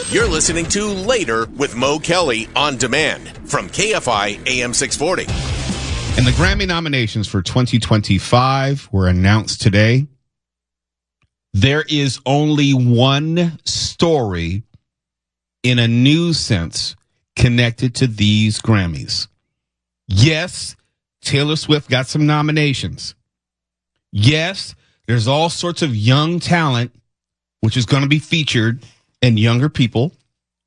You're listening to Later with Mo Kelly on demand from KFI AM 640. And the Grammy nominations for 2025 were announced today. There is only one story in a news sense connected to these Grammys. Yes, Taylor Swift got some nominations. Yes, there's all sorts of young talent which is going to be featured, and younger people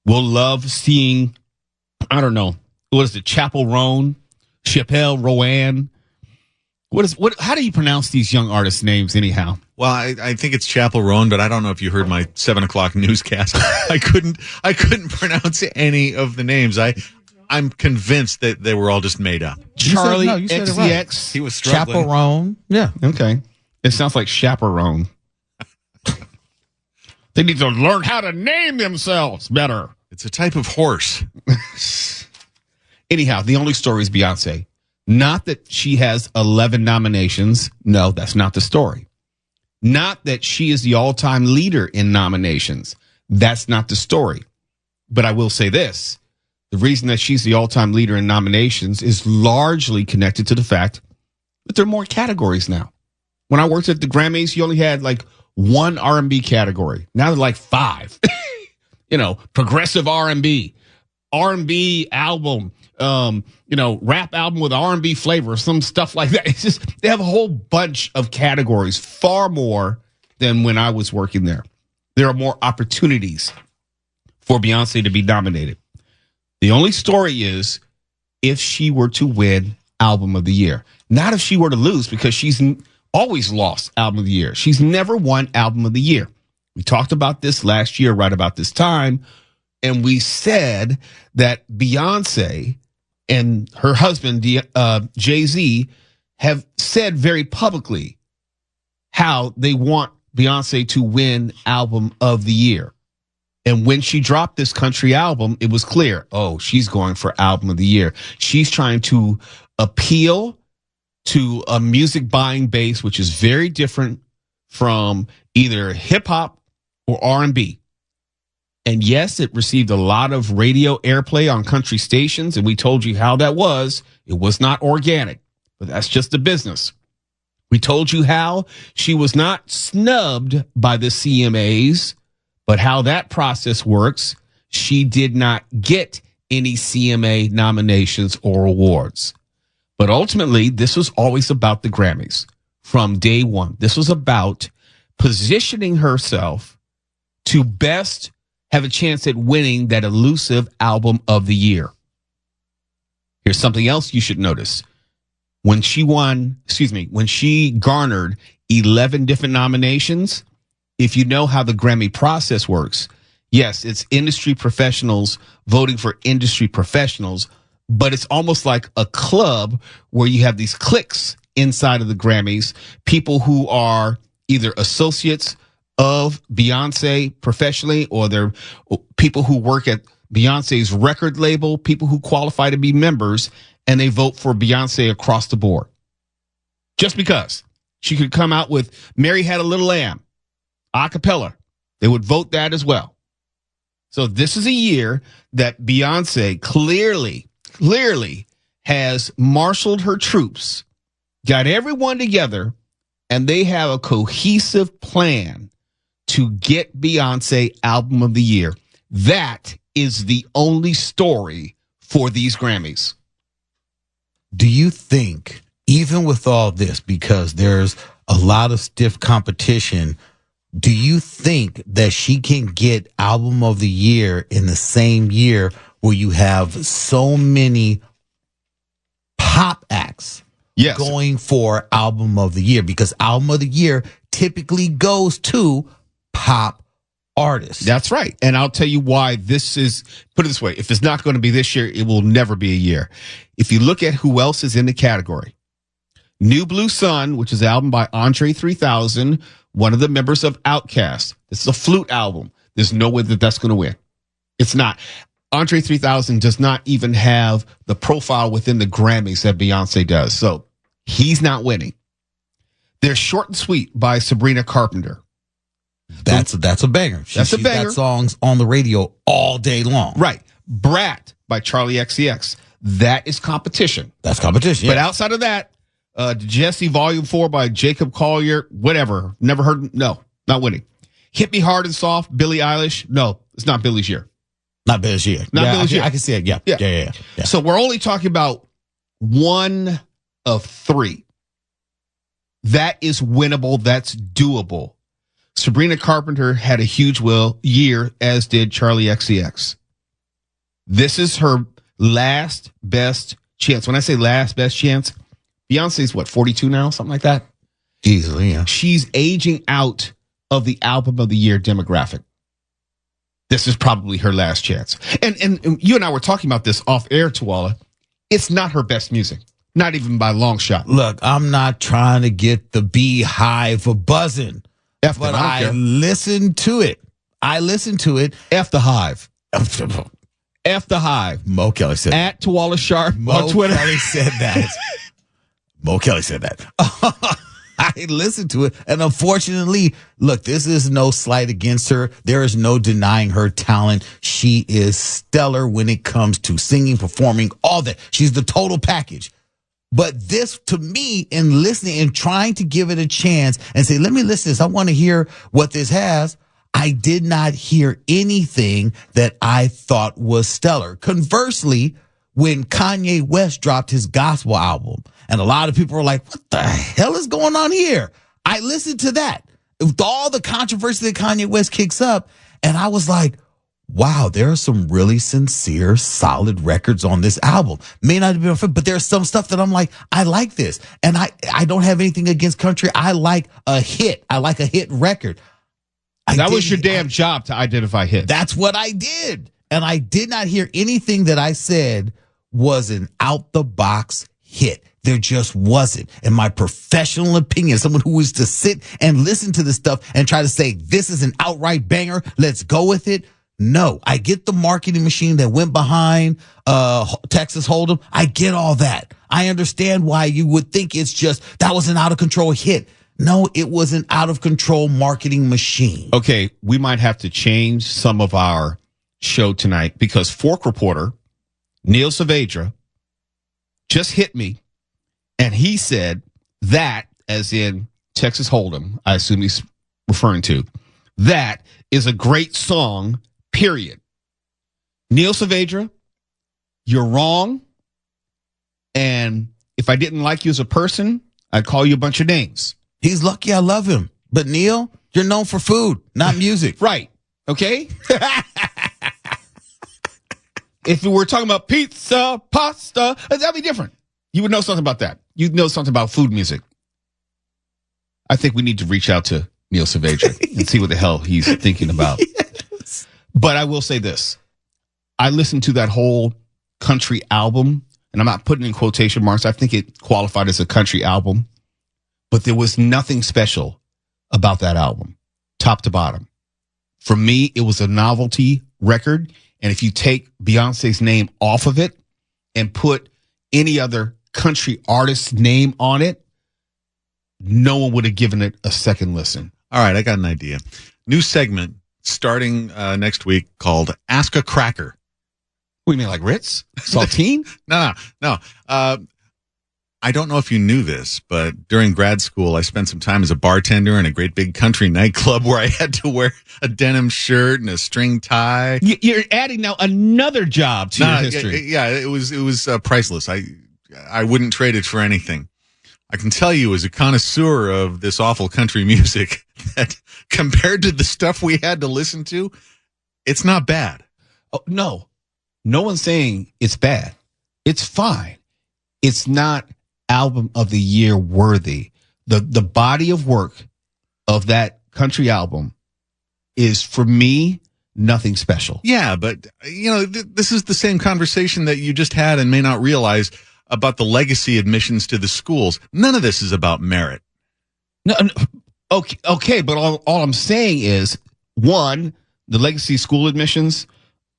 will love seeing, I don't know, what is it, Chappell Roan, Rowan? How do you pronounce these young artists' names anyhow? Well, I think it's Chappell Roan, but I don't know if you heard my 7 o'clock newscast. I couldn't pronounce any of the names. I'm convinced that they were all just made up. Charlie XCX. Right. He was struggling. Chappell Roan. Yeah. Okay. It sounds like chaperone. They need to learn how to name themselves better. It's a type of horse. Anyhow, the only story is Beyonce. Not that she has 11 nominations. No, that's not the story. Not that she is the all-time leader in nominations. That's not the story. But I will say this. The reason that she's the all-time leader in nominations is largely connected to the fact that there are more categories now. When I worked at the Grammys, you only had like one R&B category. Now they're like 5. Progressive R&B album, rap album with R&B flavor, some stuff like that. It's just, they have a whole bunch of categories, far more than when I was working there. There are more opportunities for Beyonce to be nominated. The only story is if she were to win Album of the Year. Not if she were to lose, because she's always lost Album of the Year. She's never won Album of the Year. We talked about this last year, right about this time, and we said that Beyonce and her husband, Jay-Z, have said very publicly how they want Beyonce to win Album of the Year. And when she dropped this country album, it was clear, she's going for Album of the Year. She's trying to appeal to a music buying base, which is very different from either hip hop or R&B. And yes, it received a lot of radio airplay on country stations, and we told you how that was. It was not organic, but that's just the business. We told you how she was not snubbed by the CMAs, but how that process works. She did not get any CMA nominations or awards. But ultimately, this was always about the Grammys from day one. This was about positioning herself to best have a chance at winning that elusive Album of the Year. Here's something else you should notice. When she garnered 11 different nominations, if you know how the Grammy process works, yes, it's industry professionals voting for industry professionals, but it's almost like a club where you have these cliques inside of the Grammys, people who are either associates of Beyonce professionally, or they're people who work at Beyonce's record label, people who qualify to be members, and they vote for Beyonce across the board. Just because she could come out with Mary Had a Little Lamb, a cappella, they would vote that as well. So this is a year that Beyonce clearly has marshaled her troops, got everyone together, and they have a cohesive plan to get Beyonce Album of the Year. That is the only story for these Grammys. Do you think, even with all this, because there's a lot of stiff competition, do you think that she can get Album of the Year in the same year where you have so many pop acts going for Album of the Year? Because Album of the Year typically goes to pop artists. That's right. And I'll tell you why this is, put it this way, if it's not going to be this year, it will never be a year. If you look at who else is in the category, New Blue Sun, which is an album by Andre 3000, one of the members of Outkast. This is a flute album. There's no way that that's going to win. It's not. Andre 3000 does not even have the profile within the Grammys that Beyonce does. So he's not winning. There's Short and Sweet by Sabrina Carpenter. That's a banger. That's a banger. She's got songs on the radio all day long. Right. Brat by Charlie XCX. That is competition. That's competition. But Yeah. outside of that, Jesse Volume 4 by Jacob Collier, whatever. Never heard. No, not winning. Hit Me Hard and Soft, Billie Eilish. No, it's not Billie's year. Not Bill's year. Not Bill's year. I can see it. Yeah. Yeah. So we're only talking about one of three. That is winnable. That's doable. Sabrina Carpenter had a huge year, as did Charlie XCX. This is her last best chance. When I say last best chance, Beyonce's 42 now? Something like that? Easily, yeah. She's aging out of the album of the year demographic. This is probably her last chance. And you and I were talking about this off air, Tuala. It's not her best music. Not even by a long shot. Look, I'm not trying to get the beehive buzzing, F but them, I I don't care. listened to it. F the Hive. F the Hive. Mo Kelly said that. At Tuala Sharp Mo on Twitter. Kelly said that. Mo Kelly said that. I listened to it, and unfortunately, look, this is no slight against her. There is no denying her talent. She is stellar when it comes to singing, performing, all that. She's the total package. But this, to me, in listening and trying to give it a chance and say, let me listen to this, I want to hear what this has, I did not hear anything that I thought was stellar. Conversely, when Kanye West dropped his gospel album, and a lot of people were like, what the hell is going on here? I listened to that. With all the controversy that Kanye West kicks up, and I was like, wow, there are some really sincere, solid records on this album. May not have been perfect, but there's some stuff that I'm like, I like this. And I don't have anything against country. I like a hit. I like a hit record. That was your damn job to identify hits. That's what I did. And I did not hear anything that I said was an out-the-box hit. There just wasn't. In my professional opinion, someone who was to sit and listen to this stuff and try to say, this is an outright banger, let's go with it. No, I get the marketing machine that went behind Texas Hold'em. I get all that. I understand why you would think it's just, that was an out-of-control hit. No, it was an out-of-control marketing machine. Okay, we might have to change some of our show tonight because Fork reporter Neil Saavedra just hit me, and he said that, as in Texas Hold'em, I assume he's referring to, that is a great song, period. Neil Saavedra, you're wrong, and if I didn't like you as a person, I'd call you a bunch of names. He's lucky I love him. But Neil, you're known for food, not music. Right. Okay? If we were talking about pizza, pasta, that'd be different. You would know something about that. You'd know something about food music. I think we need to reach out to Neil Saavedra and see what the hell he's thinking about. Yes. But I will say this. I listened to that whole country album, and I'm not putting in quotation marks. I think it qualified as a country album. But there was nothing special about that album, top to bottom. For me, it was a novelty record. And if you take Beyonce's name off of it and put any other country artist's name on it, no one would have given it a second listen. All right, I got an idea. New segment starting next week called Ask a Cracker. What do you mean, like Ritz? Saltine? No. I don't know if you knew this, but during grad school, I spent some time as a bartender in a great big country nightclub where I had to wear a denim shirt and a string tie. You're adding now another job to your history. Yeah, it was priceless. I wouldn't trade it for anything. I can tell you as a connoisseur of this awful country music that compared to the stuff we had to listen to, it's not bad. Oh, no one's saying it's bad. It's fine. It's not album of the year worthy. The body of work of that country album is, for me, nothing special. Yeah, but this is the same conversation that you just had and may not realize about the legacy admissions to the schools. None of this is about merit. No, okay, but all I'm saying is, one, the legacy school admissions,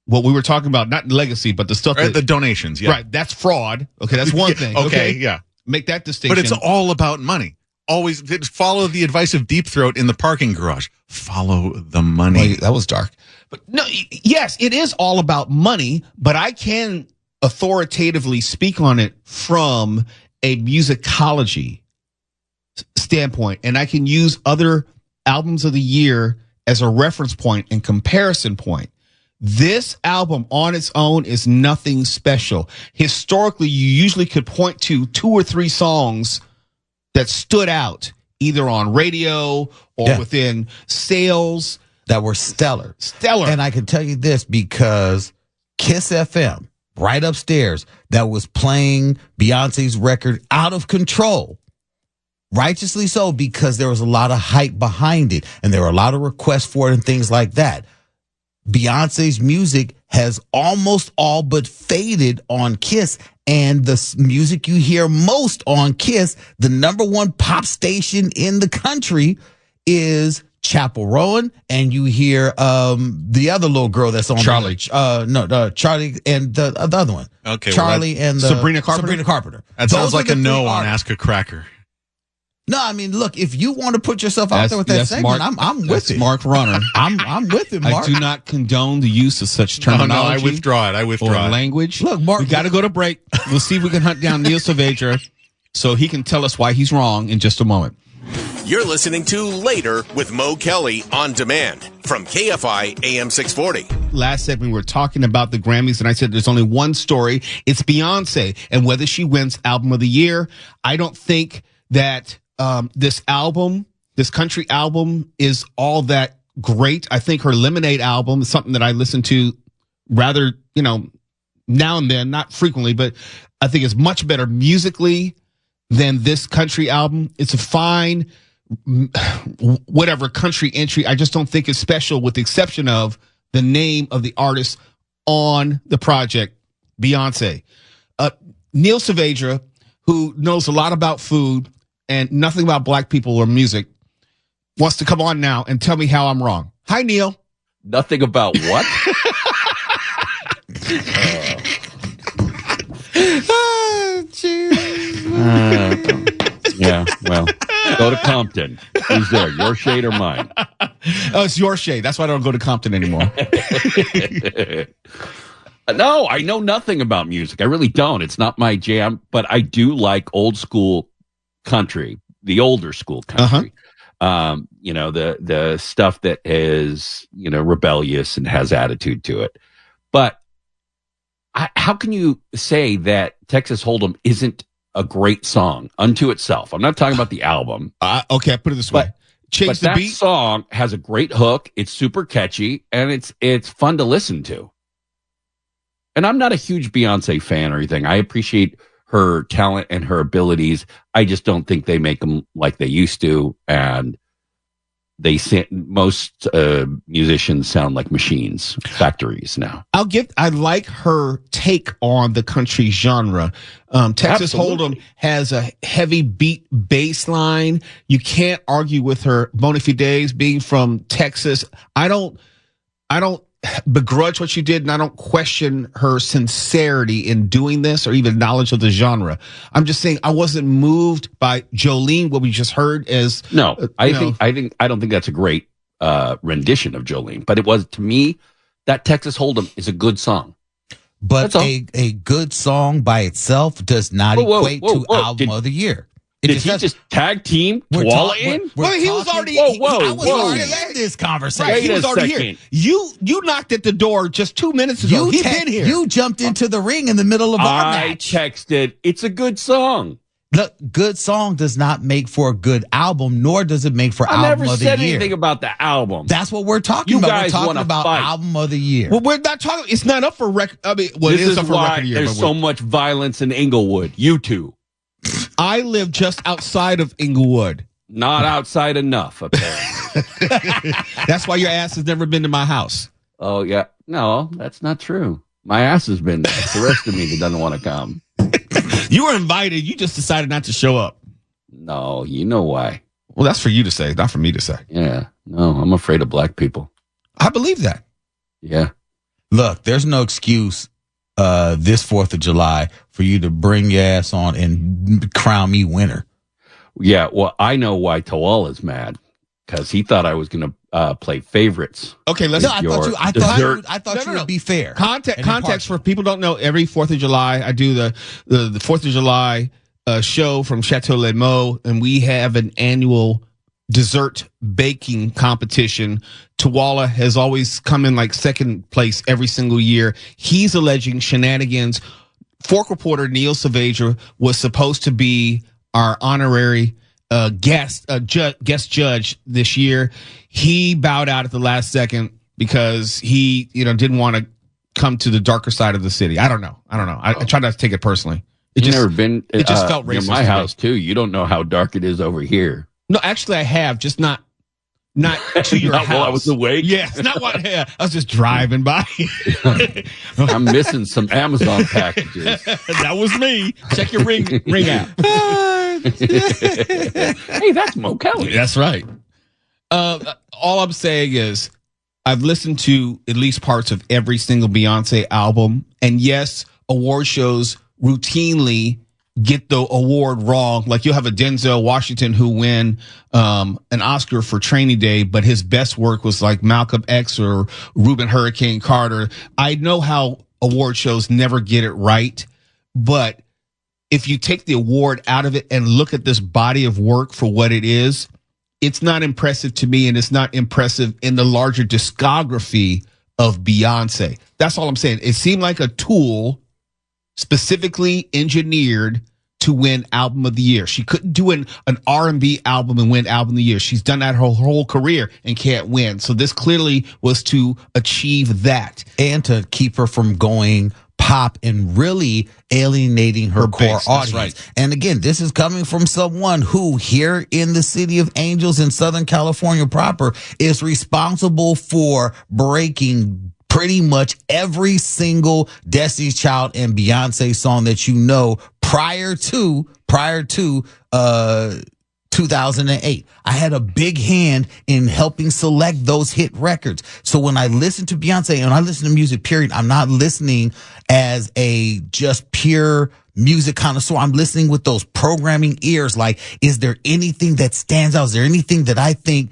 what we were talking about, not legacy, but the stuff the donations, yeah. Right, that's fraud. Okay, that's one thing. Okay, yeah. Make that distinction. But it's all about money. always follow the advice of Deep Throat in the parking garage. Follow the money. Well, that was dark. But no, yes, it is all about money, but I can authoritatively speak on it from a musicology standpoint, and I can use other albums of the year as a reference point and comparison point. This album on its own is nothing special. Historically, you usually could point to 2 or 3 songs that stood out either on radio or within sales that were stellar. Stellar. And I can tell you this because Kiss FM, right upstairs, that was playing Beyonce's record Out of Control. Righteously so, because there was a lot of hype behind it and there were a lot of requests for it and things like that. Beyonce's music has almost all but faded on Kiss, and the music you hear most on Kiss, the number 1 pop station in the country, is Chapel Rowan, and you hear the other little girl that's on Charlie. Charlie and the other one. Okay, Charlie and Sabrina Carpenter. Sabrina Carpenter. That sounds Those are like the a no 3 on artists. Ask a Cracker. No, I mean, look, if you want to put yourself out there with that segment, I'm with it. Mark Rahner. I'm with it, Mark. I do not condone the use of such terminology. No, I withdraw it. I Or withdraw it. language. Look, Mark, we got to go to break. We'll see if we can hunt down Neil Saavedra so he can tell us why he's wrong in just a moment. You're listening to Later with Mo Kelly on demand from KFI AM 640. Last segment, we were talking about the Grammys, and I said there's only one story. It's Beyonce, and whether she wins Album of the Year. I don't think that this country album, is all that great. I think her Lemonade album is something that I listen to rather, now and then, not frequently, but I think it's much better musically than this country album. It's a fine, whatever country entry. I just don't think it's special, with the exception of the name of the artist on the project, Beyonce. Neil Saavedra, who knows a lot about food and nothing about black people or music, wants to come on now and tell me how I'm wrong. Hi, Neil. Nothing about what? Yeah, well, go to Compton. Who's there, your shade or mine? Oh, it's your shade. That's why I don't go to Compton anymore. No, I know nothing about music. I really don't. It's not my jam, but I do like old school country, the older school country. The stuff that is, rebellious and has attitude to it. But how can you say that Texas Hold'em isn't a great song unto itself? I'm not talking about the album. Okay, I put it this way. Change the that beat. Song has a great hook. It's super catchy, and it's fun to listen to. And I'm not a huge Beyonce fan or anything. I appreciate her talent and her abilities. I just don't think they make them like they used to, and most musicians sound like machines, factories now. I like her take on the country genre. Texas Hold'em has a heavy beat bass line. You can't argue with her bona fides being from Texas. I don't begrudge what she did, and I don't question her sincerity in doing this or even knowledge of the genre. I'm just saying I wasn't moved by Jolene, what we just heard as I don't think that's a great rendition of Jolene, but it was, to me, that Texas Hold'em is a good song. But a good song by itself does not equate to Album of the Year. Did he just tag team Koala in? Well, he was already. I was already in this conversation. Right, he was already here. You knocked at the door just 2 minutes ago. He's been here. You jumped into the ring in the middle of our match. I texted, it's a good song. Look, good song does not make for a good album, nor does it make for Album of the Year. I never said anything about the album. That's what we're talking about. We're talking about Album of the Year. Well, we're not talking. It's not up for record. I mean, well, this it is up for why record year. There's so much violence in Inglewood. You two. I live just outside of Inglewood. Not outside enough, apparently. That's why your ass has never been to my house. Oh, yeah. No, that's not true. My ass has been there. It's the rest of me that doesn't want to come. You were invited. You just decided not to show up. No, you know why. Well, that's for you to say, not for me to say. Yeah. No, I'm afraid of black people. I believe that. Yeah. Look, there's no excuse this 4th of July for you to bring your ass on and crown me winner. Yeah, well, I know why Tawala's mad, because he thought I was going to play favorites. Okay, let's. No, I thought you would be fair. Context for people don't know. Every 4th of July, I do the 4th of July show from Chateau Les Mots, and we have an annual dessert baking competition. Tawala has always come in like second place every single year. He's alleging shenanigans. Fork reporter Neil Savager was supposed to be our honorary guest judge this year. He bowed out at the last second because he, didn't want to come to the darker side of the city. I don't know. I try not to take it personally. It just felt racist. In my house too. You don't know how dark it is over here. No, actually, I have, just not to your house. While I was awake. Yeah, it's not what. Yeah, I was just driving by. I'm missing some Amazon packages. That was me. Check your ring out. Hey, that's Mo Kelly. That's right. All I'm saying is, I've listened to at least parts of every single Beyonce album, and yes, award shows routinely get the award wrong. Like you'll have a Denzel Washington who win an Oscar for Training Day, but his best work was like Malcolm X or Reuben Hurricane Carter. I know how award shows never get it right, but if you take the award out of it and look at this body of work for what it is, it's not impressive to me, and it's not impressive in the larger discography of Beyonce. That's all I'm saying. It seemed like a tool specifically engineered to win album of the year. She couldn't do an R&B album and win album of the year. She's done that her whole career and can't win. So this clearly was to achieve that. And to keep her from going pop and really alienating her core base, audience. right. And again, this is coming from someone who here in the city of Angels in Southern California proper is responsible for breaking pretty much every single Destiny's Child and Beyonce song that you know prior to 2008. I had a big hand in helping select those hit records. So when I listen to Beyonce and I listen to music, period, I'm not listening as a just pure music connoisseur. I'm listening with those programming ears. Like, is there anything that stands out? Is there anything that I think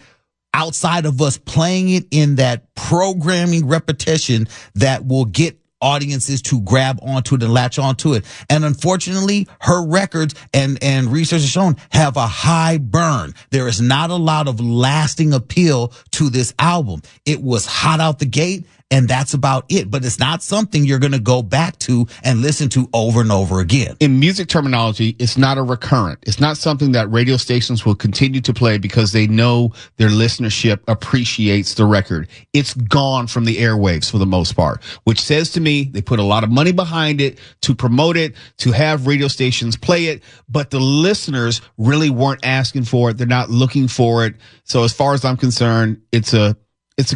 outside of us playing it in that programming repetition that will get audiences to grab onto it and latch onto it? And unfortunately, her records and research has shown have a high burn. There is not a lot of lasting appeal to this album. It was hot out the gate, and that's about it. But it's not something you're going to go back to and listen to over and over again. In music terminology, it's not a recurrent. It's not something that radio stations will continue to play because they know their listenership appreciates the record. It's gone from the airwaves for the most part, which says to me they put a lot of money behind it to promote it, to have radio stations play it, but the listeners really weren't asking for it. They're not looking for it. So as far as I'm concerned, it's a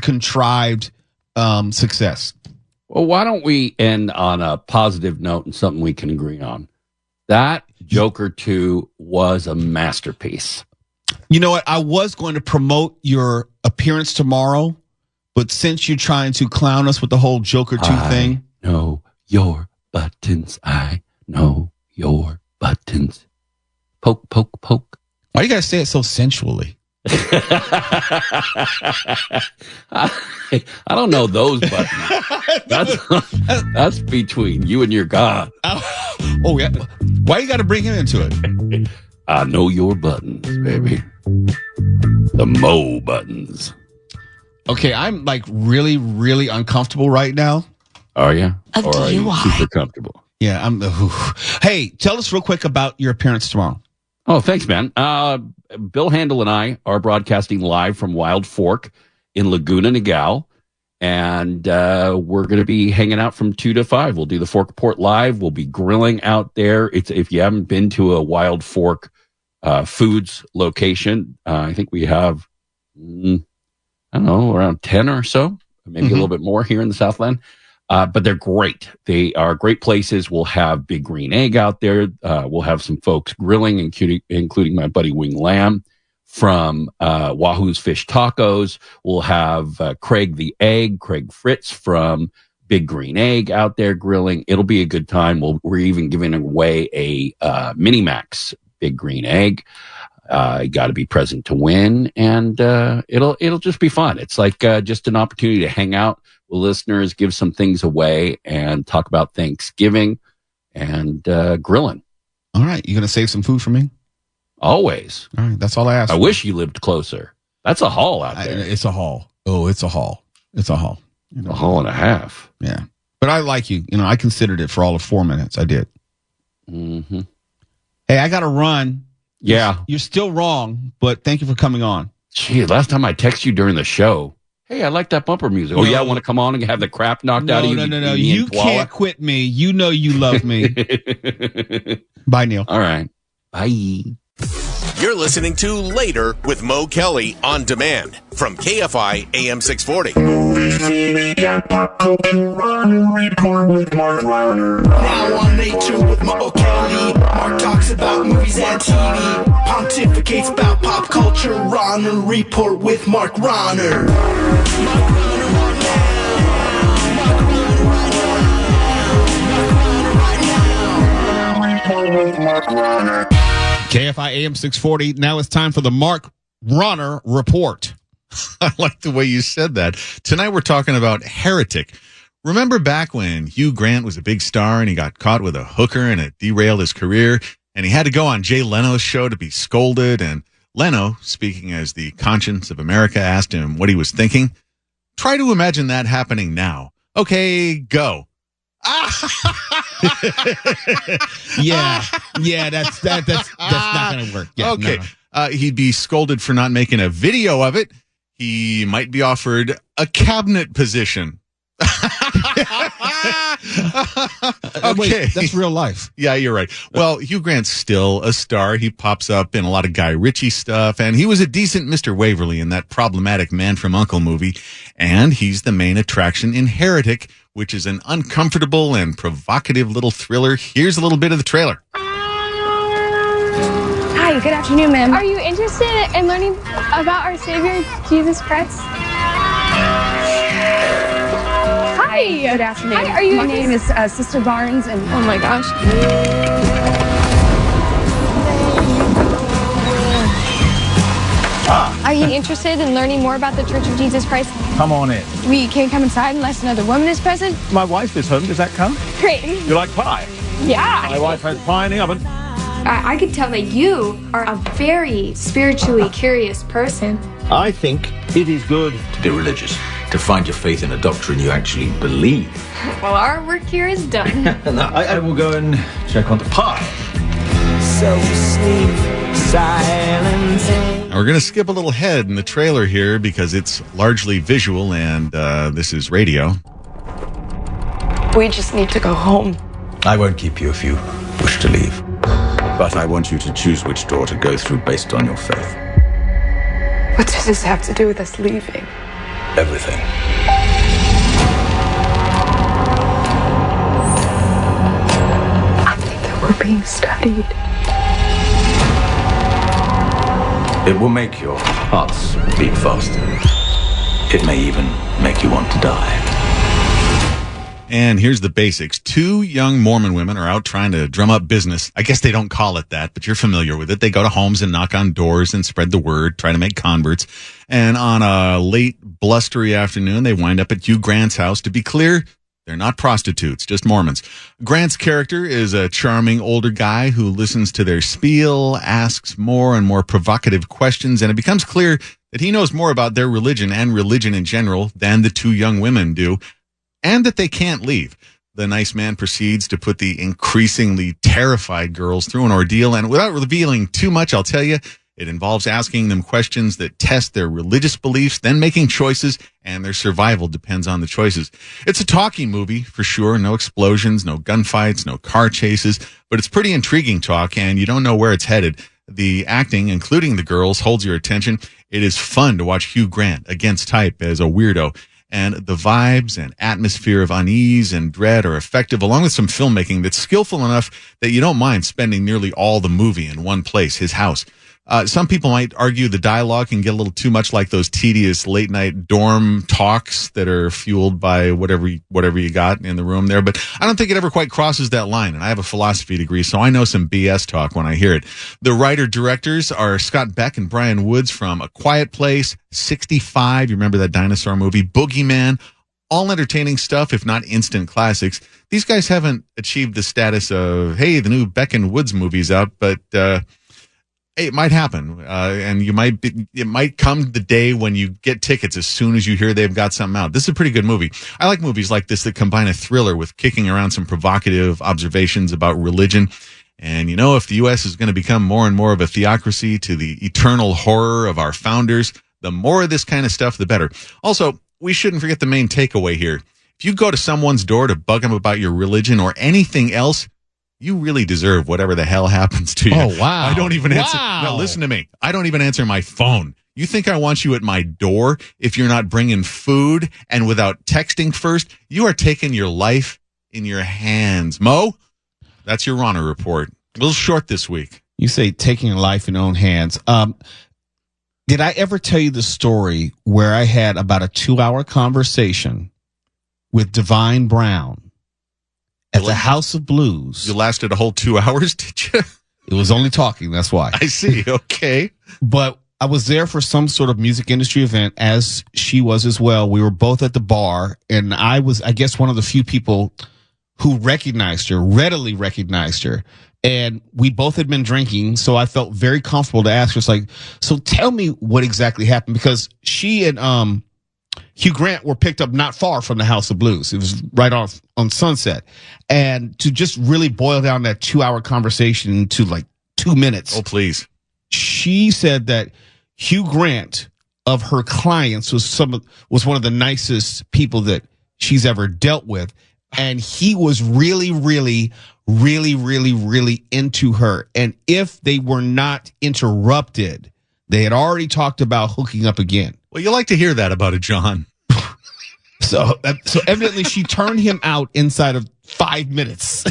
contrived success. Well, why don't we end on a positive note and something we can agree on? That Joker 2 was a masterpiece. You know what? I was going to promote your appearance tomorrow, but since you're trying to clown us with the whole Joker 2 thing. I know your buttons. I know your buttons. Poke, poke, poke. Why you gotta say it so sensually? I don't know those buttons. That's between you and your God. Oh yeah. Why you got to bring him into it? I know your buttons, baby. The Mo buttons. Okay, I'm like really, really uncomfortable right now. Are you? Or are you super comfortable? Yeah, I'm. Hey, tell us real quick about your appearance tomorrow. Oh, thanks, man. Bill Handel and I are broadcasting live from Wild Fork in Laguna Niguel, and we're going to be hanging out from 2 to 5. We'll do the Fork Report live. We'll be grilling out there. If you haven't been to a Wild Fork foods location, I think we have, I don't know, around 10 or so, maybe a little bit more here in the Southland. But they're great. They are great places. We'll have Big Green Egg out there. We'll have some folks grilling, including my buddy Wing Lamb from Wahoo's Fish Tacos. We'll have Craig Fritz from Big Green Egg out there grilling. It'll be a good time. We're even giving away a Mini Max Big Green Egg. You got to be present to win, and it'll just be fun. It's like just an opportunity to hang out with listeners, give some things away, and talk about Thanksgiving and grilling. All right, you gonna save some food for me? Always. All right, that's all I ask. I wish you lived closer. That's a haul out there. It's a haul. Oh, it's a haul. It's a haul. A haul and a half. Yeah, but I like you. I considered it for all of 4 minutes. I did. Mm-hmm. Hey, I got to run. Yeah. You're still wrong, but thank you for coming on. Gee, last time I texted you during the show, hey, I like that bumper music. Oh, yeah, I want to come on and have the crap knocked out of you? No. You can't quit me. You know you love me. Bye, Neil. All right. Bye. You're listening to Later with Mo Kelly on demand from KFI AM 640. Now on Later with Mo Kelly, Mark talks about movies and TV, pontificates about pop culture. Rahner Report with Mark Rahner. KFI AM 640. Now it's time for the Mark Rahner Report. I like the way you said that. Tonight we're talking about Heretic. Remember back when Hugh Grant was a big star and he got caught with a hooker and it derailed his career and he had to go on Jay Leno's show to be scolded, and Leno, speaking as the conscience of America, asked him what he was thinking? Try to imagine that happening now. Okay, go. Yeah, that's not gonna work. Yeah, okay. no. He'd be scolded for not making a video of it. He might be offered a cabinet position. Okay. Wait, that's real life. Yeah, you're right. Well, Hugh Grant's still a star. He pops up in a lot of Guy Ritchie stuff, and he was a decent Mr. Waverly in that problematic Man from U.N.C.L.E. movie, and he's the main attraction in Heretic, which is an uncomfortable and provocative little thriller. Here's a little bit of the trailer. Hi, good afternoon, ma'am. Are you interested in learning about our Savior, Jesus Christ? Hi, good afternoon. Hi, are you? My name is Sister Barnes, and oh my gosh. Are you interested in learning more about the Church of Jesus Christ? Come on in. We can't come inside unless another woman is present. My wife is home. Does that count? Great. You like pie? Yeah. My wife has pie in the oven. I could tell that you are a very spiritually curious person. I think it is good to be religious, to find your faith in a doctrine you actually believe. Well, our work here is done. Now, I will go and check on the pie. So sleep, silence. Now, we're going to skip a little ahead in the trailer here because it's largely visual and this is radio. We just need to go home. I won't keep you if you wish to leave. But I want you to choose which door to go through based on your faith. What does this have to do with us leaving? Everything. I think that we're being studied. It will make your hearts beat faster. It may even make you want to die. And here's the basics. 2 young Mormon women are out trying to drum up business. I guess they don't call it that, but you're familiar with it. They go to homes and knock on doors and spread the word, try to make converts. And on a late, blustery afternoon, they wind up at Hugh Grant's house. To be clear, they're not prostitutes, just Mormons. Grant's character is a charming older guy who listens to their spiel, asks more and more provocative questions, and it becomes clear that he knows more about their religion and religion in general than the 2 young women do, and that they can't leave. The nice man proceeds to put the increasingly terrified girls through an ordeal, and without revealing too much, I'll tell you, it involves asking them questions that test their religious beliefs, then making choices, and their survival depends on the choices. It's a talking movie, for sure. No explosions, no gunfights, no car chases, but it's pretty intriguing talk, and you don't know where it's headed. The acting, including the girls, holds your attention. It is fun to watch Hugh Grant against type as a weirdo. And the vibes and atmosphere of unease and dread are effective, along with some filmmaking that's skillful enough that you don't mind spending nearly all the movie in one place, his house. Some people might argue the dialogue can get a little too much like those tedious late night dorm talks that are fueled by whatever you got in the room there. But I don't think it ever quite crosses that line. And I have a philosophy degree, so I know some BS talk when I hear it. The writer-directors are Scott Beck and Brian Woods from A Quiet Place, 65. You remember that dinosaur movie? Boogeyman. All entertaining stuff, if not instant classics. These guys haven't achieved the status of, hey, the new Beck and Woods movie's out, but it might happen, and it might come the day when you get tickets as soon as you hear they've got something out. This is a pretty good movie. I like movies like this that combine a thriller with kicking around some provocative observations about religion. And if the U.S. is going to become more and more of a theocracy to the eternal horror of our founders, the more of this kind of stuff, the better. Also, we shouldn't forget the main takeaway here. If you go to someone's door to bug them about your religion or anything else, you really deserve whatever the hell happens to you. Oh, wow. I don't even answer. Wow. Now, listen to me. I don't even answer my phone. You think I want you at my door if you're not bringing food and without texting first? You are taking your life in your hands. Mo, that's your Rahner report. A little short this week. You say taking your life in your own hands. Did I ever tell you the story where I had about a 2-hour conversation with Divine Brown at the House of Blues? You lasted a whole 2 hours, did you? It was only talking, that's why. I see, okay. But I was there for some sort of music industry event, as she was as well. We were both at the bar, and I was, I guess, one of the few people who readily recognized her. And we both had been drinking, so I felt very comfortable to ask her. It's like, so tell me what exactly happened, because she and Hugh Grant were picked up not far from the House of Blues. It was right off on Sunset. And to just really boil down that 2-hour conversation to like 2 minutes. Oh, please. She said that Hugh Grant, of her clients, was one of the nicest people that she's ever dealt with. And he was really, really, really, really, really into her. And if they were not interrupted, they had already talked about hooking up again. Well, you like to hear that about a John. So evidently she turned him out inside of 5 minutes.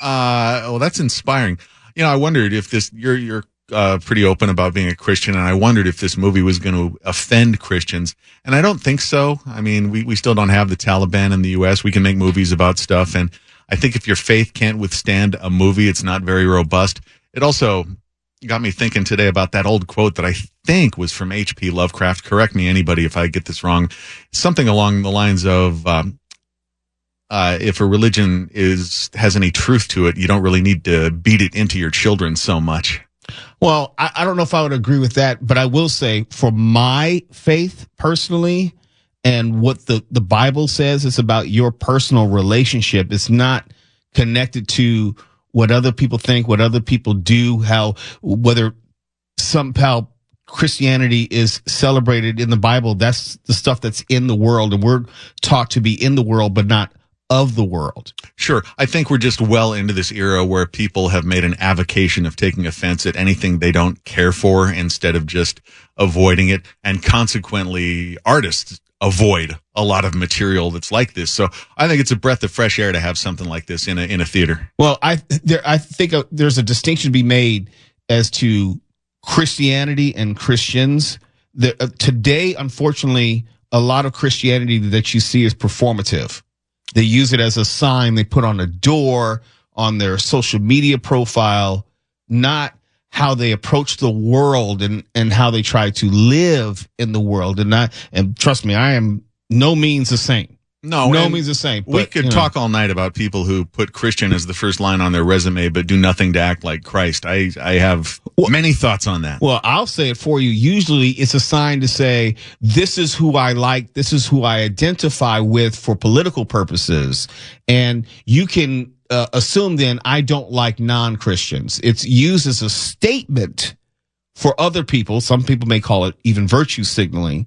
Well, that's inspiring. I wondered if you're pretty open about being a Christian, and I wondered if this movie was going to offend Christians. And I don't think so. I mean, we still don't have the Taliban in the U.S. We can make movies about stuff. And I think if your faith can't withstand a movie, it's not very robust. It also got me thinking today about that old quote that I think was from H.P. Lovecraft. Correct me, anybody, if I get this wrong. Something along the lines of, if a religion has any truth to it, you don't really need to beat it into your children so much. Well, I don't know if I would agree with that, but I will say for my faith personally, and what the Bible says is about your personal relationship. It's not connected to what other people think, what other people do, whether somehow Christianity is celebrated in the Bible. That's the stuff that's in the world, and we're taught to be in the world, but not of the world. Sure. I think we're just well into this era where people have made an avocation of taking offense at anything they don't care for instead of just avoiding it. And consequently, artists avoid a lot of material that's like this. So I think it's a breath of fresh air to have something like this in a theater. Well, I think there's a distinction to be made as to Christianity and Christians. Today, unfortunately, a lot of Christianity that you see is performative. They use it as a sign they put on a door, on their social media profile, not how they approach the world and how they try to live in the world. And trust me, I am no means the same. No means the same. But, we could talk all night about people who put Christian as the first line on their resume, but do nothing to act like Christ. I have many thoughts on that. Well, I'll say it for you. Usually it's a sign to say, this is who I like. This is who I identify with for political purposes. And you can assume then I don't like non-Christians. It's used as a statement for other people. Some people may call it even virtue signaling,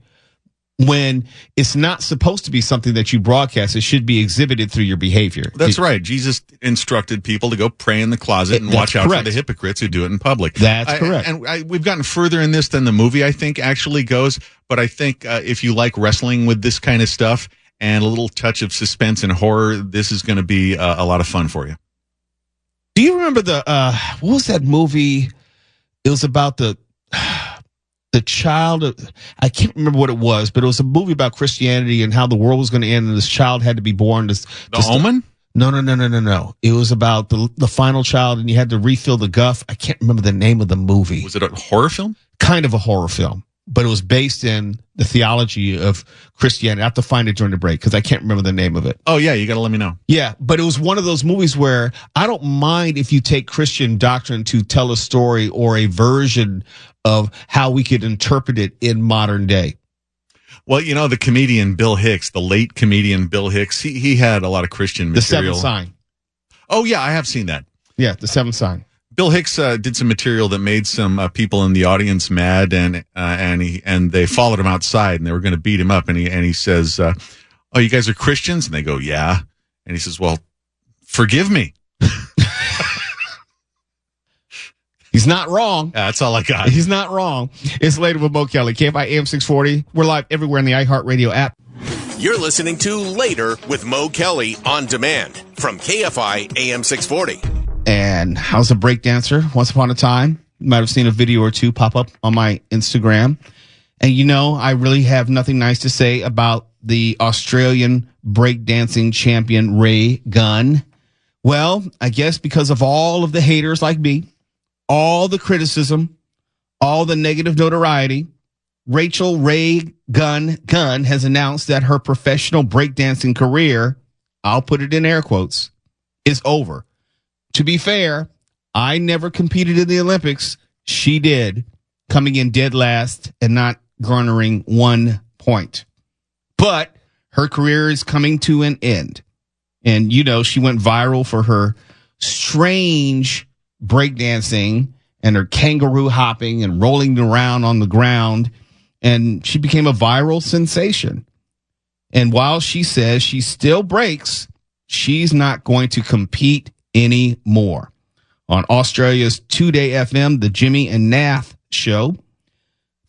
when it's not supposed to be something that you broadcast. It should be exhibited through your behavior. That's right. Jesus instructed people to go pray in the closet and watch out for the hypocrites who do it in public. That's correct. And we've gotten further in this than the movie, I think, actually goes. But I think if you like wrestling with this kind of stuff and a little touch of suspense and horror, this is going to be a lot of fun for you. Do you remember what was that movie? It was about the the child, I can't remember what it was, but it was a movie about Christianity and how the world was going to end, and this child had to be born. The Omen? No. It was about the final child, and you had to refill the guff. I can't remember the name of the movie. Was it a horror film? Kind of a horror film, but it was based in the theology of Christianity. I have to find it during the break because I can't remember the name of it. Oh, yeah, you got to let me know. Yeah, but it was one of those movies where I don't mind if you take Christian doctrine to tell a story or a version of how we could interpret it in modern day. Well, you know, the comedian Bill Hicks, the late comedian Bill Hicks, he had a lot of Christian material. The Seventh Sign. Oh, yeah, I have seen that. Yeah, The Seventh Sign. Bill Hicks did some material that made some people in the audience mad, and they followed him outside, and they were going to beat him up. And he says, "Oh, you guys are Christians?" And they go, "Yeah." And he says, "Well, forgive me." He's not wrong. That's all I got. He's not wrong. It's Later with Mo Kelly, KFI AM 640. We're live everywhere in the iHeartRadio app. You're listening to Later with Mo Kelly on demand from KFI AM 640. And how's a breakdancer? Once upon a time, you might have seen a video or two pop up on my Instagram. And you know, I really have nothing nice to say about the Australian breakdancing champion, Ray Gunn. Well, I guess because of all of the haters like me, all the criticism, all the negative notoriety, Rachel Ray Gunn has announced that her professional breakdancing career, I'll put it in air quotes, is over. To be fair, I never competed in the Olympics. She did, coming in dead last and not garnering 1 point. But her career is coming to an end. And, you know, she went viral for her strange breakdancing and her kangaroo hopping and rolling around on the ground. And she became a viral sensation. And while she says she still breaks, she's not going to compete anymore. On Australia's 2-day FM, the Jimmy and Nath show,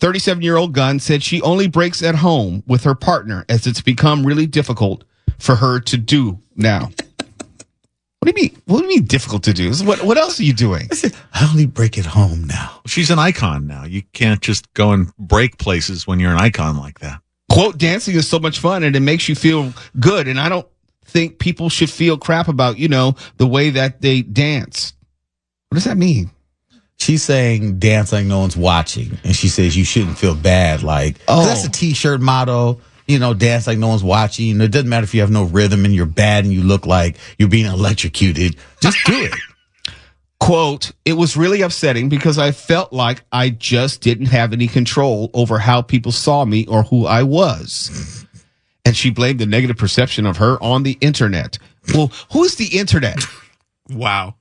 37-year-old Gunn said she only breaks at home with her partner as it's become really difficult for her to do now. What do you mean difficult to do? What else are you doing? I only break at home now. She's an icon now. You can't just go and break places when you're an icon like that. Quote, dancing is so much fun and it makes you feel good. And I don't think people should feel crap about, you know, the way that they dance. What does that mean? She's saying dance like no one's watching. And she says you shouldn't feel bad. Like, that's a t-shirt motto. You know, dance like no one's watching. It doesn't matter if you have no rhythm and you're bad and you look like you're being electrocuted. Just do it. Quote, it was really upsetting because I felt like I just didn't have any control over how people saw me or who I was. And she blamed the negative perception of her on the internet. Well, who's the internet? Wow.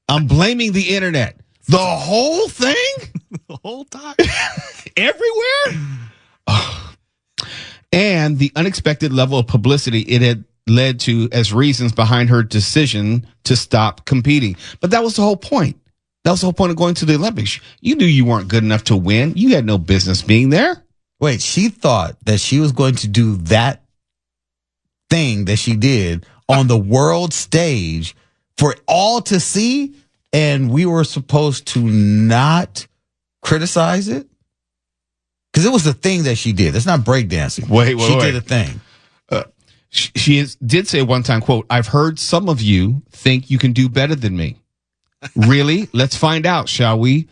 I'm blaming the internet. The whole thing? The whole time? Everywhere? And the unexpected level of publicity it had led to as reasons behind her decision to stop competing. But that was the whole point. That was the whole point of going to the Olympics. You knew you weren't good enough to win. You had no business being there. Wait, she thought that she was going to do that thing that she did on the world stage for all to see, and we were supposed to not criticize it? Because it was the thing that she did. It's not breakdancing. She did a thing. She did say one time, quote, I've heard some of you think you can do better than me. Really? Let's find out, shall we?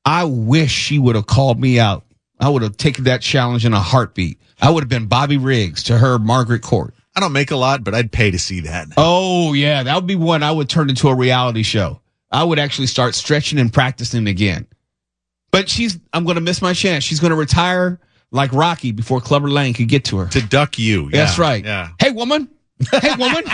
I wish she would have called me out. I would have taken that challenge in a heartbeat. I would have been Bobby Riggs to her Margaret Court. I don't make a lot, but I'd pay to see that. Oh, yeah. That would be one I would turn into a reality show. I would actually start stretching and practicing again. But I'm going to miss my chance. She's going to retire like Rocky before Clubber Lang could get to her. To duck you. Yeah. That's right. Yeah. Hey, woman. Hey, woman.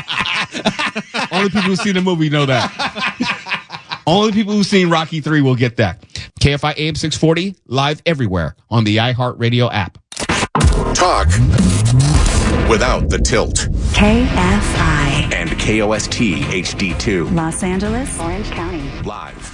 Only people who've seen the movie know that. Only people who've seen Rocky 3 will get that. KFI AM 640, live everywhere on the iHeartRadio app. Talk without the tilt. KFI And KOST HD2. Los Angeles, Orange County. Live